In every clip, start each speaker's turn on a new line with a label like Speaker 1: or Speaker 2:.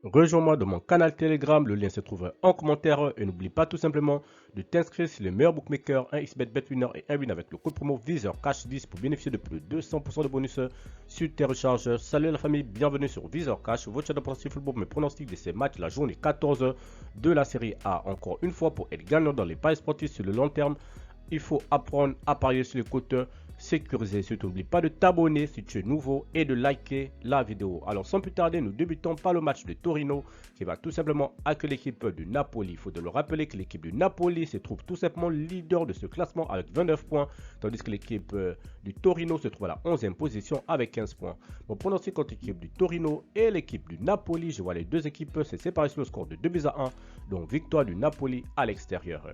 Speaker 1: Rejoins-moi dans mon canal Telegram, le lien se trouve en commentaire et n'oublie pas tout simplement de t'inscrire sur les meilleurs bookmakers 1xBet, BetWinner et 1win avec le code promo VizorCash10 pour bénéficier de plus de 200% de bonus sur tes recharges. Salut la famille, bienvenue sur VizorCash, votre chaîne de pronostic football, mes pronostics de ces matchs, la journée 14 de la série A. Encore une fois, pour être gagnant dans les paris sportifs sur le long terme, il faut apprendre à parier sur les côtes sécurisées. Surtout, n'oublie pas de t'abonner si tu es nouveau et de liker la vidéo. Alors, sans plus tarder, nous débutons par le match de Torino qui va tout simplement accueillir l'équipe de Napoli. Il faut de le rappeler que l'équipe de Napoli se trouve tout simplement leader de ce classement avec 29 points, tandis que l'équipe du Torino se trouve à la 11e position avec 15 points. Mon pronostic contre l'équipe du Torino et l'équipe du Napoli, je vois les deux équipes se séparer sur le score de 2-1, donc victoire du Napoli à l'extérieur.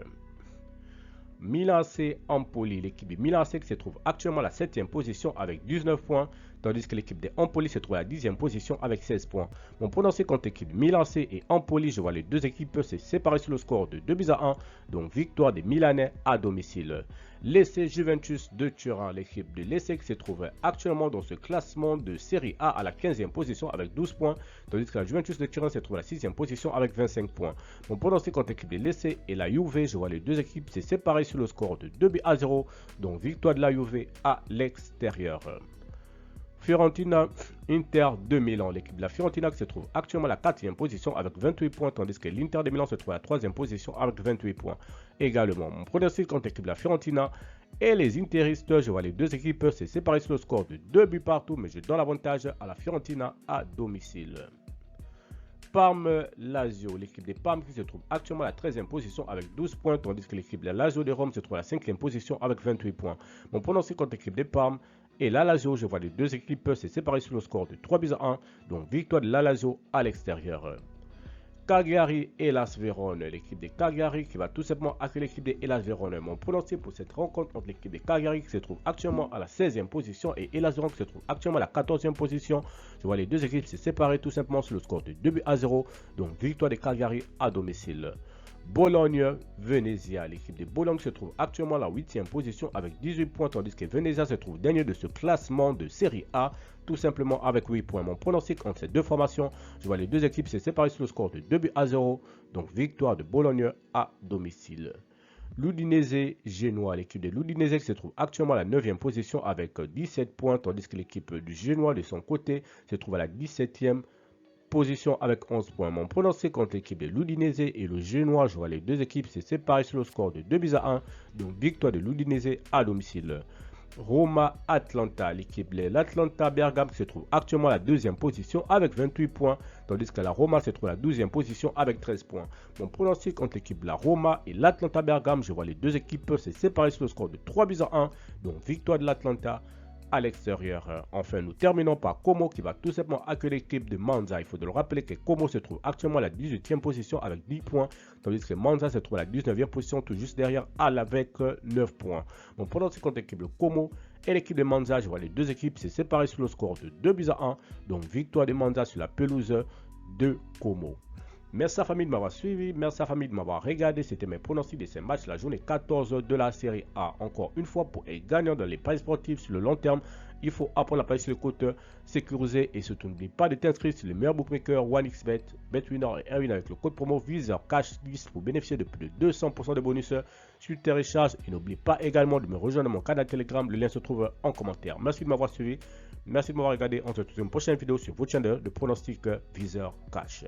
Speaker 1: Milan AC Empoli, l'équipe de Milan AC qui se trouve actuellement à la 7e position avec 19 points, tandis que l'équipe de Empoli se trouve à la 10e position avec 16 points. Mon pronostic contre l'équipe de Milan AC et Empoli, je vois les deux équipes se séparer sur le score de 2-1, donc victoire des Milanais à domicile. L'EC Juventus de Turin, l'équipe de l'EC qui se trouve actuellement dans ce classement de Série A à la 15e position avec 12 points, tandis que la Juventus de Turin se trouve à la 6e position avec 25 points. Mon pronostic contre l'équipe de l'EC et la Juve, je vois les deux équipes se séparer sur le score de 2-0, donc victoire de la Juve à l'extérieur. Fiorentina Inter de Milan, l'équipe de la Fiorentina qui se trouve actuellement à la 4e position avec 28 points, tandis que l'Inter de Milan se trouve à la 3e position avec 28 points également. Mon pronostic contre l'équipe de la Fiorentina et les Interistes, je vois les deux équipes se séparer sur le score de 2 buts partout, mais je donne l'avantage à la Fiorentina à domicile. Parme Lazio, l'équipe des Parme qui se trouve actuellement à la 13e position avec 12 points, tandis que l'équipe de la Lazio de Rome se trouve à la 5e position avec 28 points. Mon pronostic contre l'équipe des Parme et la Lazio, je vois les deux équipes se séparer sur le score de 3-1, donc victoire de la Lazio à l'extérieur. Cagliari et Hellas Vérone, l'équipe de Cagliari qui va tout simplement accueillir l'équipe de Hellas Vérone. Mon pronostic pour cette rencontre entre l'équipe de Cagliari qui se trouve actuellement à la 16e position et Hellas Vérone qui se trouve actuellement à la 14e position. Je vois les deux équipes se séparer tout simplement sur le score de 2-0, donc victoire de Cagliari à domicile. Bologne-Venezia, l'équipe de Bologne se trouve actuellement à la 8e position avec 18 points, tandis que Venezia se trouve dernier de ce classement de Série A, tout simplement avec 8 points. Mon pronostic entre ces deux formations, je vois les deux équipes se séparer sur le score de 2-0, donc victoire de Bologne à domicile. L'Udinese Génois, l'équipe de l'Udinese qui se trouve actuellement à la 9e position avec 17 points, tandis que l'équipe du Génois de son côté se trouve à la 17e position avec 11 points. Mon pronostic contre l'équipe de l'Udinese et le Génois, je vois les deux équipes se séparer sur le score de 2-1, donc victoire de l'Udinese à domicile. Roma-Atlanta, l'équipe de l'Atlanta Bergame qui se trouve actuellement à la 2e position avec 28 points, tandis que la Roma se trouve à la 12e position avec 13 points. Mon pronostic contre l'équipe de la Roma et l'Atlanta Bergame, je vois les deux équipes se séparer sur le score de 3-1, donc victoire de l'Atlanta à l'extérieur. Enfin, nous terminons par Como qui va tout simplement accueillir l'équipe de Monza. Il faut de le rappeler que Como se trouve actuellement à la 18e position avec 10 points, tandis que Monza se trouve à la 19e position tout juste derrière avec 9 points. Mon pronostic contre l'équipe de Como et l'équipe de Monza, je vois les deux équipes se séparer sur le score de 2-1, donc victoire de Monza sur la pelouse de Como. Merci à la famille de m'avoir suivi, merci à la famille de m'avoir regardé. C'était mes pronostics de ces matchs, la journée 14 de la série A. Encore une fois, pour être gagnant dans les paris sportifs sur le long terme, il faut apprendre à parier sur les côtes sécurisées et surtout n'oublie pas de t'inscrire sur les meilleurs bookmakers 1xBet, BetWinner et 1win avec le code promo VizorCash10 pour bénéficier de plus de 200% de bonus sur tes recharges. Et n'oublie pas également de me rejoindre dans mon canal Telegram, le lien se trouve en commentaire. Merci de m'avoir suivi, merci de m'avoir regardé. On se retrouve dans une prochaine vidéo sur votre chaîne de pronostic VizorCash.